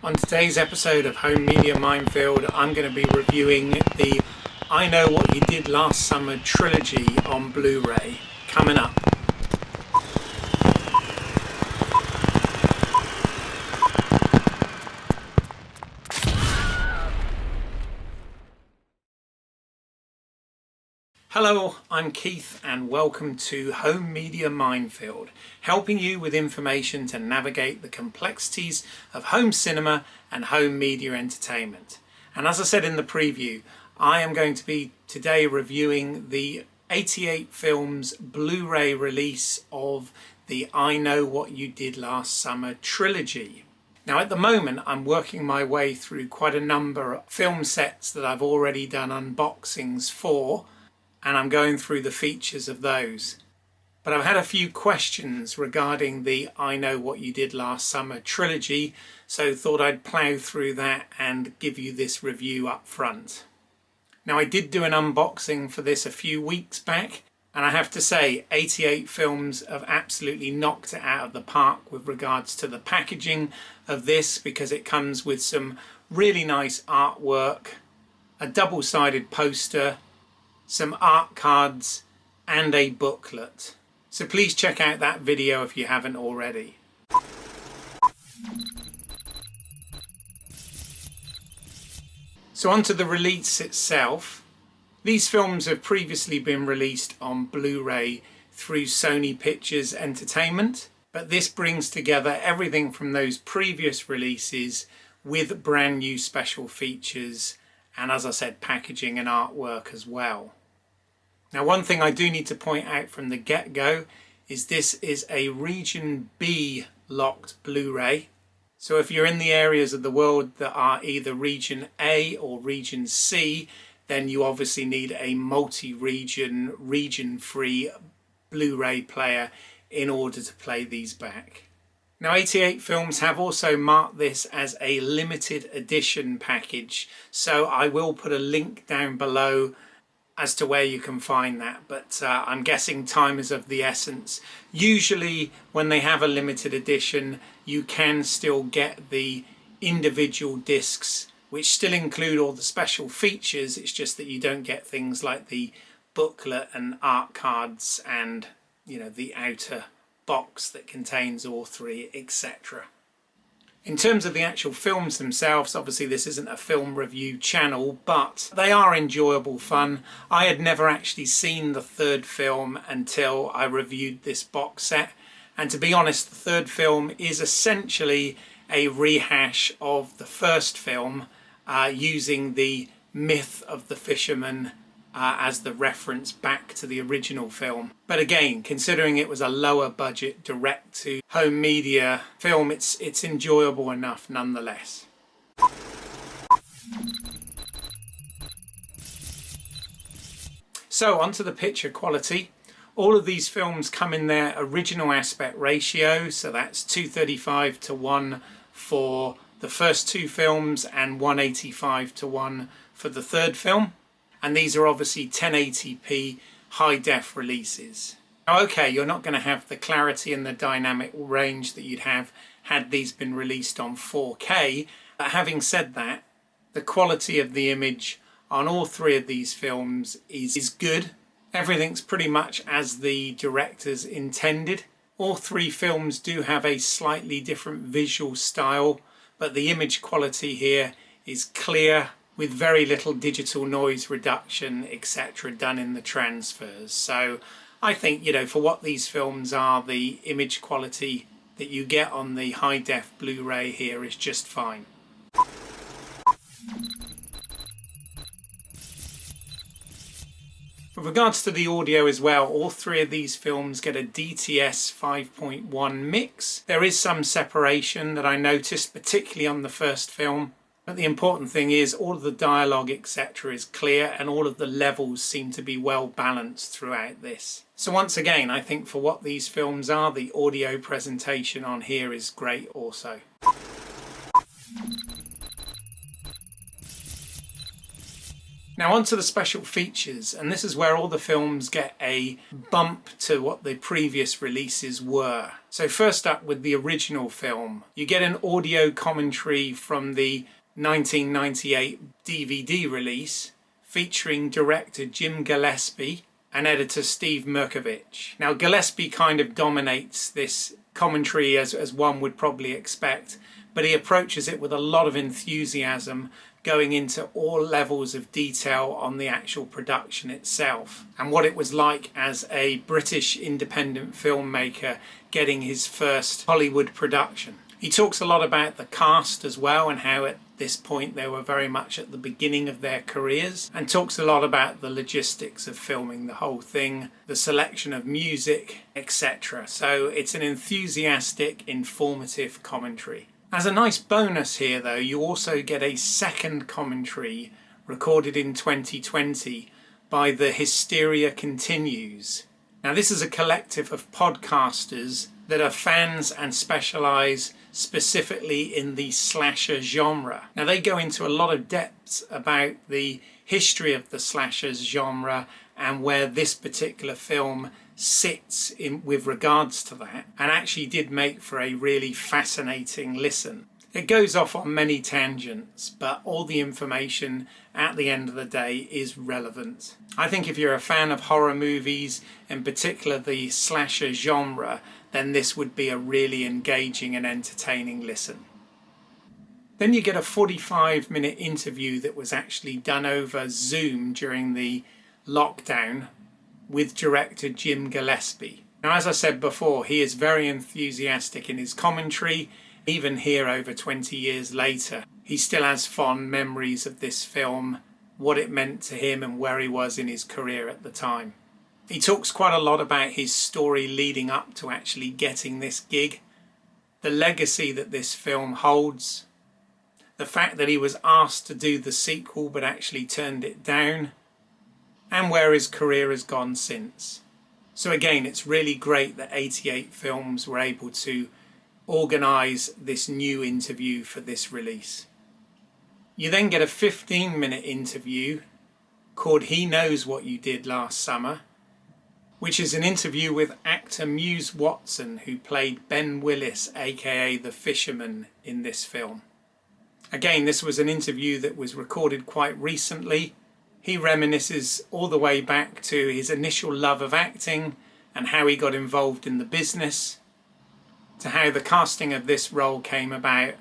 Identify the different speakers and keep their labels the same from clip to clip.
Speaker 1: On today's episode of Home Media Minefield, I'm going to be reviewing the I Know What You Did Last Summer trilogy on Blu-ray. Coming up. Hello, I'm Keith and welcome to Home Media Minefield, helping you with information to navigate the complexities of home cinema and home media entertainment. And as I said in the preview, I am going to be today reviewing the 88 Films Blu-ray release of the I Know What You Did Last Summer trilogy. Now at the moment I'm working my way through quite a number of film sets that I've already done unboxings for, and I'm going through the features of those. But I've had a few questions regarding the I Know What You Did Last Summer trilogy, so thought I'd plough through that and give you this review up front. Now I did do an unboxing for this a few weeks back, and I have to say 88 Films have absolutely knocked it out of the park with regards to the packaging of this, because it comes with some really nice artwork, a double-sided poster, some art cards and a booklet. So please check out that video if you haven't already. So onto the release itself. These films have previously been released on Blu-ray through Sony Pictures Entertainment, but this brings together everything from those previous releases with brand new special features and, as I said, packaging and artwork as well. Now one thing I do need to point out from the get-go is this is a Region B locked Blu-ray. So if you're in the areas of the world that are either Region A or Region C, then you obviously need a multi-region, region-free Blu-ray player in order to play these back. Now 88 Films have also marked this as a limited edition package, so I will put a link down below as to where you can find that, but I'm guessing time is of the essence. Usually when they have a limited edition you can still get the individual discs which still include all the special features. It's just that you don't get things like the booklet and art cards and, you know, the outer box that contains all three, etc. In terms of the actual films themselves, obviously this isn't a film review channel, but they are enjoyable fun. I had never actually seen the third film until I reviewed this box set, and to be honest, the third film is essentially a rehash of the first film, using the myth of the fisherman as the reference back to the original film. But again, considering it was a lower budget direct to home media film, it's enjoyable enough nonetheless. So onto the picture quality. All of these films come in their original aspect ratio, so that's 235 to 1 for the first two films and 185 to 1 for the third film. And these are obviously 1080p high def releases. Now, okay, you're not going to have the clarity and the dynamic range that you'd have had these been released on 4K, but having said that, the quality of the image on all three of these films is good. Everything's pretty much as the directors intended. All three films do have a slightly different visual style, but the image quality here is clear, with very little digital noise reduction, etc. done in the transfers. So I think, you know, for what these films are, the image quality that you get on the high def Blu-ray here is just fine. With regards to the audio as well, all three of these films get a DTS 5.1 mix. There is some separation that I noticed, particularly on the first film. But the important thing is all of the dialogue, etc. is clear, and all of the levels seem to be well balanced throughout this. So once again, I think for what these films are, the audio presentation on here is great also. Now onto the special features, and this is where all the films get a bump to what the previous releases were. So first up with the original film, you get an audio commentary from the 1998 DVD release featuring director Jim Gillespie and editor Steve Merkovich. Now Gillespie kind of dominates this commentary as one would probably expect, but he approaches it with a lot of enthusiasm, going into all levels of detail on the actual production itself and what it was like as a British independent filmmaker getting his first Hollywood production. He talks a lot about the cast as well and how at this point they were very much at the beginning of their careers, and talks a lot about the logistics of filming the whole thing, the selection of music, etc. So it's an enthusiastic, informative commentary. As a nice bonus here though, you also get a second commentary recorded in 2020 by The Hysteria Continues. Now this is a collective of podcasters that are fans and specialise specifically in the slasher genre. Now they go into a lot of depth about the history of the slasher genre and where this particular film sits in with regards to that, and actually did make for a really fascinating listen. It goes off on many tangents, but all the information at the end of the day is relevant. I think if you're a fan of horror movies, in particular the slasher genre, then this would be a really engaging and entertaining listen. Then you get a 45-minute interview that was actually done over Zoom during the lockdown with director Jim Gillespie. Now, as I said before, he is very enthusiastic in his commentary. Even here over 20 years later, he still has fond memories of this film, what it meant to him and where he was in his career at the time. He talks quite a lot about his story leading up to actually getting this gig, the legacy that this film holds, the fact that he was asked to do the sequel but actually turned it down, and where his career has gone since. So again, it's really great that 88 Films were able to organise this new interview for this release. You then get a 15-minute interview called He Knows What You Did Last Summer, which is an interview with actor Muse Watson, who played Ben Willis, aka the Fisherman, in this film. Again, this was an interview that was recorded quite recently. He reminisces all the way back to his initial love of acting and how he got involved in the business, to how the casting of this role came about,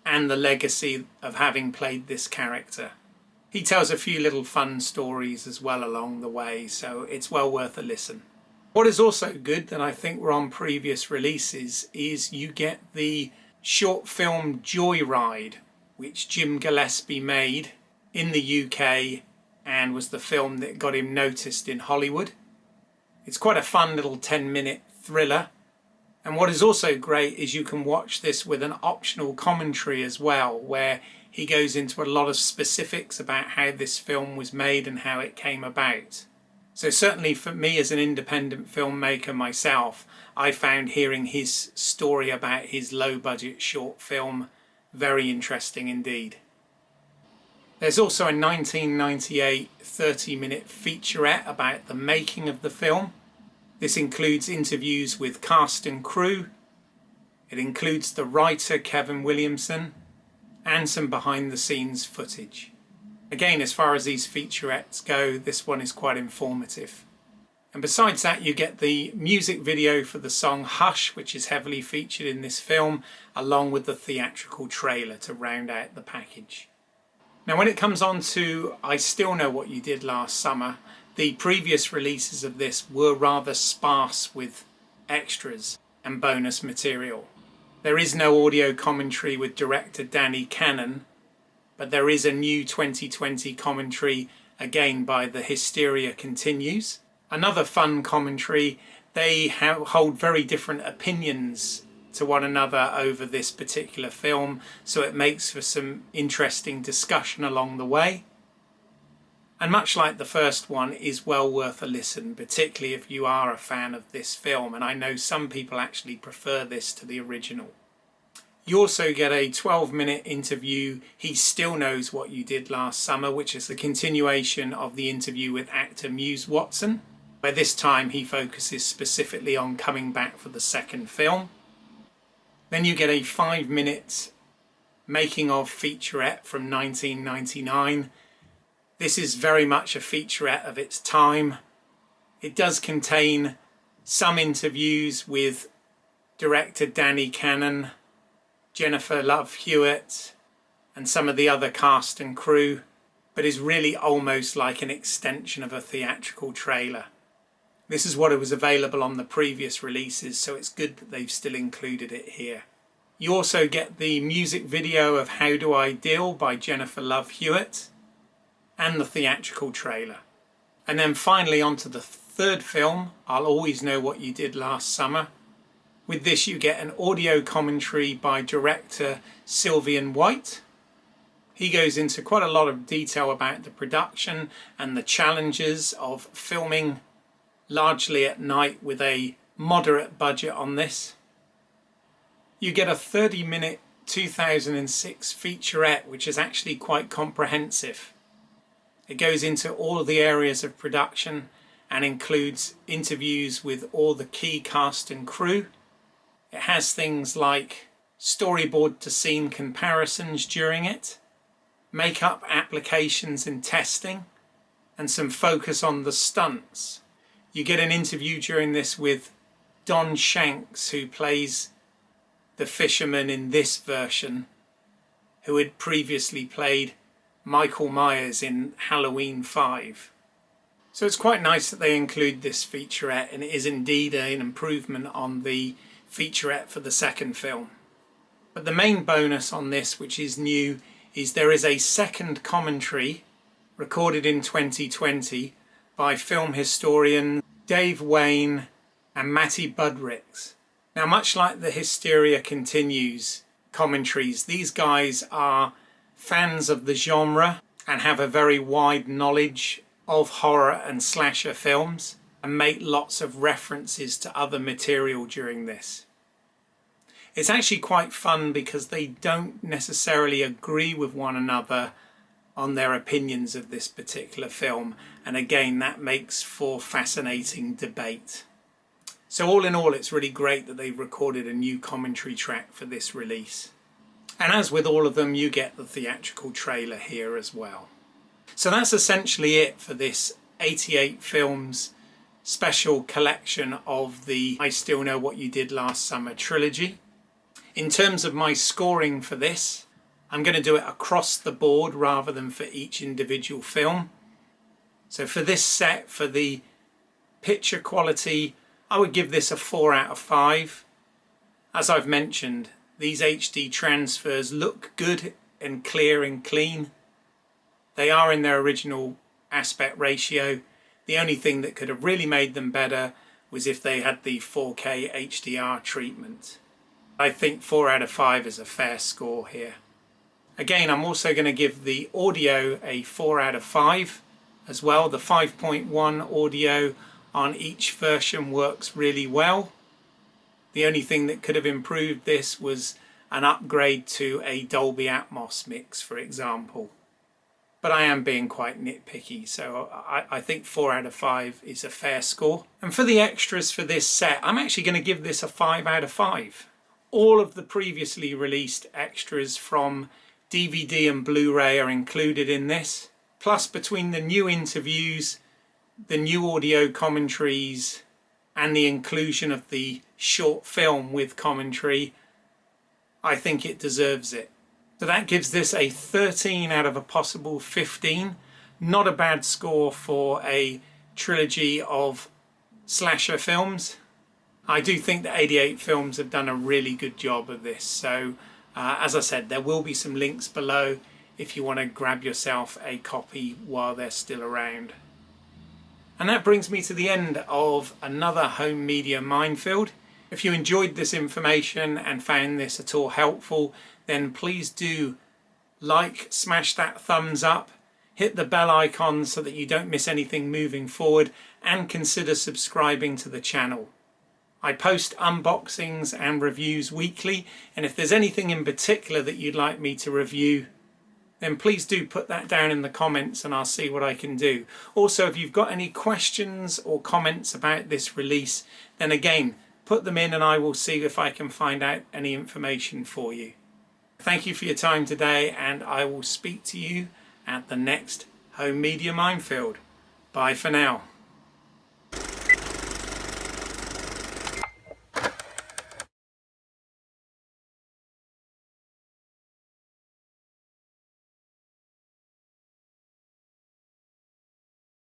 Speaker 1: and the legacy of having played this character. He tells a few little fun stories as well along the way, so it's well worth a listen. What is also good that I think were on previous releases is you get the short film Joyride, which Jim Gillespie made in the UK and was the film that got him noticed in Hollywood. It's quite a fun little 10-minute thriller. And what is also great is you can watch this with an optional commentary as well, where he goes into a lot of specifics about how this film was made and how it came about. So certainly for me as an independent filmmaker myself, I found hearing his story about his low-budget short film very interesting indeed. There's also a 1998 30-minute featurette about the making of the film. This includes interviews with cast and crew. It includes the writer Kevin Williamson and some behind-the-scenes footage. Again, as far as these featurettes go, this one is quite informative. And besides that, you get the music video for the song Hush, which is heavily featured in this film, along with the theatrical trailer to round out the package. Now, when it comes on to I Still Know What You Did Last Summer, the previous releases of this were rather sparse with extras and bonus material. There is no audio commentary with director Danny Cannon, but there is a new 2020 commentary, again by The Hysteria Continues. Another fun commentary. They hold very different opinions to one another over this particular film, so it makes for some interesting discussion along the way. And much like the first one, is well worth a listen, particularly if you are a fan of this film, and I know some people actually prefer this to the original. You also get a 12-minute interview, He Still Knows What You Did Last Summer, which is the continuation of the interview with actor Muse Watson, where this time he focuses specifically on coming back for the second film. Then you get a 5-minute making of featurette from 1999. This is very much a featurette of its time. It does contain some interviews with director Danny Cannon, Jennifer Love Hewitt, and some of the other cast and crew, but is really almost like an extension of a theatrical trailer. This is what it was available on the previous releases, so it's good that they've still included it here. You also get the music video of How Do I Deal by Jennifer Love Hewitt, and the theatrical trailer. And then finally on to the third film, I'll Always Know What You Did Last Summer. With this you get an audio commentary by director Sylvian White. He goes into quite a lot of detail about the production and the challenges of filming largely at night with a moderate budget on this. You get a 30-minute 2006 featurette, which is actually quite comprehensive. It goes into all of the areas of production and includes interviews with all the key cast and crew. It has things like storyboard to scene comparisons during it, makeup applications and testing, and some focus on the stunts. You get an interview during this with Don Shanks, who plays the fisherman in this version, who had previously played Michael Myers in Halloween 5. So it's quite nice that they include this featurette, and it is indeed an improvement on the featurette for the second film. But the main bonus on this, which is new, is there is a second commentary recorded in 2020 by film historian Dave Wayne and Matty Budricks. Now, much like the Hysteria Continues commentaries, these guys are fans of the genre and have a very wide knowledge of horror and slasher films, and make lots of references to other material during this. It's actually quite fun because they don't necessarily agree with one another on their opinions of this particular film, and again that makes for fascinating debate. So all in all, it's really great that they've recorded a new commentary track for this release. And as with all of them, you get the theatrical trailer here as well. So that's essentially it for this 88 films special collection of the I Still Know What You Did Last Summer trilogy. In terms of my scoring for this, I'm going to do it across the board rather than for each individual film. So for this set, for the picture quality, I would give this a 4 out of 5. As I've mentioned, these HD transfers look good and clear and clean. They are in their original aspect ratio. The only thing that could have really made them better was if they had the 4K HDR treatment. I think 4 out of 5 is a fair score here. Again, I'm also going to give the audio a 4 out of 5 as well. The 5.1 audio on each version works really well. The only thing that could have improved this was an upgrade to a Dolby Atmos mix, for example. But I am being quite nitpicky, so I think 4 out of 5 is a fair score. And for the extras for this set, I'm actually going to give this a 5 out of 5. All of the previously released extras from DVD and Blu-ray are included in this. Plus, between the new interviews, the new audio commentaries, and the inclusion of the short film with commentary, I think it deserves it. So that gives this a 13 out of a possible 15. Not a bad score for a trilogy of slasher films. I do think that 88 Films have done a really good job of this. So as I said, there will be some links below if you want to grab yourself a copy while they're still around. And that brings me to the end of another home media minefield. If you enjoyed this information and found this at all helpful, then please do like, smash that thumbs up, hit the bell icon so that you don't miss anything moving forward, and consider subscribing to the channel. I post unboxings and reviews weekly, and if there's anything in particular that you'd like me to review, then please do put that down in the comments and I'll see what I can do. Also, if you've got any questions or comments about this release, then again, put them in and I will see if I can find out any information for you. Thank you for your time today, and I will speak to you at the next Home Media Minefield. Bye for now.